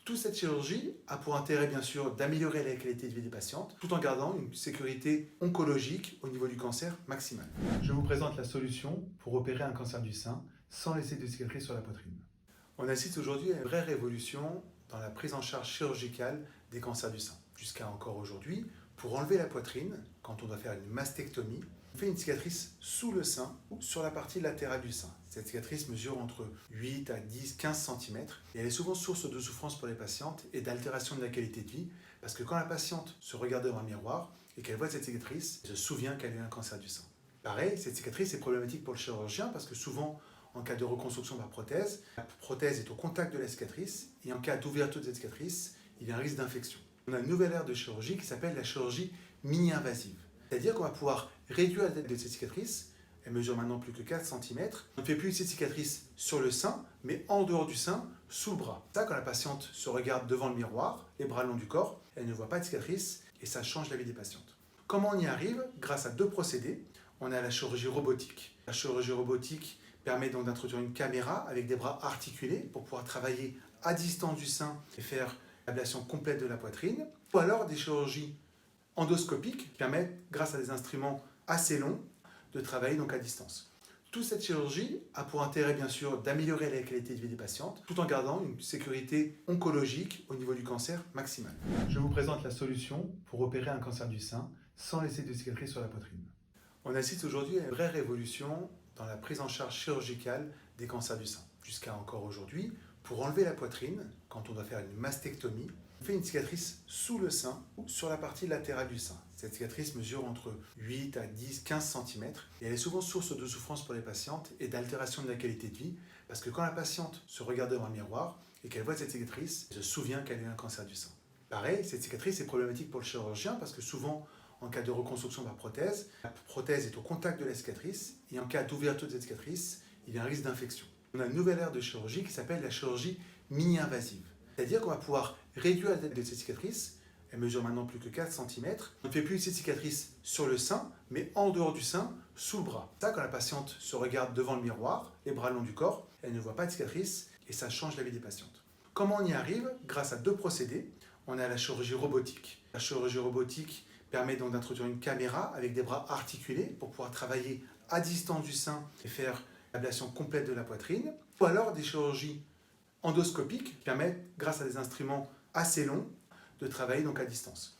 Toute cette chirurgie a pour intérêt bien sûr d'améliorer la qualité de vie des patientes tout en gardant une sécurité oncologique au niveau du cancer maximale. Je vous présente la solution pour opérer un cancer du sein sans laisser de cicatrices sur la poitrine. On assiste aujourd'hui à une vraie révolution dans la prise en charge chirurgicale des cancers du sein. Jusqu'à encore aujourd'hui, pour enlever la poitrine, quand on doit faire une mastectomie, on fait une cicatrice sous le sein ou sur la partie latérale du sein. Cette cicatrice mesure entre 8 à 10, 15 cm et elle est souvent source de souffrance pour les patientes et d'altération de la qualité de vie parce que quand la patiente se regarde devant un miroir et qu'elle voit cette cicatrice, elle se souvient qu'elle a eu un cancer du sein. Pareil, cette cicatrice est problématique pour le chirurgien parce que souvent, en cas de reconstruction par prothèse, la prothèse est au contact de la cicatrice et en cas d'ouverture de cette cicatrice, il y a un risque d'infection. On a une nouvelle ère de chirurgie qui s'appelle la chirurgie mini-invasive. C'est-à-dire qu'on va pouvoir réduire la taille de cette cicatrice. Elle mesure maintenant plus que 4 cm. On ne fait plus cette cicatrice sur le sein, mais en dehors du sein, sous le bras. Ça, quand la patiente se regarde devant le miroir, les bras le long du corps, elle ne voit pas de cicatrice et ça change la vie des patientes. Comment on y arrive? Grâce à deux procédés. On a la chirurgie robotique. La chirurgie robotique permet donc d'introduire une caméra avec des bras articulés pour pouvoir travailler à distance du sein et faire l'ablation complète de la poitrine. Ou alors des chirurgies endoscopiques qui permettent, grâce à des instruments assez longs, de travailler donc à distance. Toute cette chirurgie a pour intérêt bien sûr d'améliorer la qualité de vie des patientes tout en gardant une sécurité oncologique au niveau du cancer maximale. Je vous présente la solution pour opérer un cancer du sein sans laisser de cicatrices sur la poitrine. On assiste aujourd'hui à une vraie révolution dans la prise en charge chirurgicale des cancers du sein. Jusqu'à encore aujourd'hui, pour enlever la poitrine, quand on doit faire une mastectomie, on fait une cicatrice sous le sein ou sur la partie latérale du sein. Cette cicatrice mesure entre 8 à 10, 15 cm et elle est souvent source de souffrance pour les patientes et d'altération de la qualité de vie parce que quand la patiente se regarde devant un miroir et qu'elle voit cette cicatrice, elle se souvient qu'elle a eu un cancer du sein. Pareil, cette cicatrice est problématique pour le chirurgien parce que souvent, en cas de reconstruction par prothèse, la prothèse est au contact de la cicatrice et en cas d'ouverture de cette cicatrice, il y a un risque d'infection. On a une nouvelle ère de chirurgie qui s'appelle la chirurgie mini-invasive. C'est-à-dire qu'on va pouvoir réduire la taille de cette cicatrice. Elle mesure maintenant plus que 4 cm. On ne fait plus cette cicatrice sur le sein, mais en dehors du sein, sous le bras. Ça, quand la patiente se regarde devant le miroir, les bras le long du corps, elle ne voit pas de cicatrice et ça change la vie des patientes. Comment on y arrive? Grâce à deux procédés. On a la chirurgie robotique. La chirurgie robotique permet donc d'introduire une caméra avec des bras articulés pour pouvoir travailler à distance du sein et faire l'ablation complète de la poitrine. Ou alors des chirurgies endoscopiques qui permettent, grâce à des instruments assez longs, de travailler donc à distance.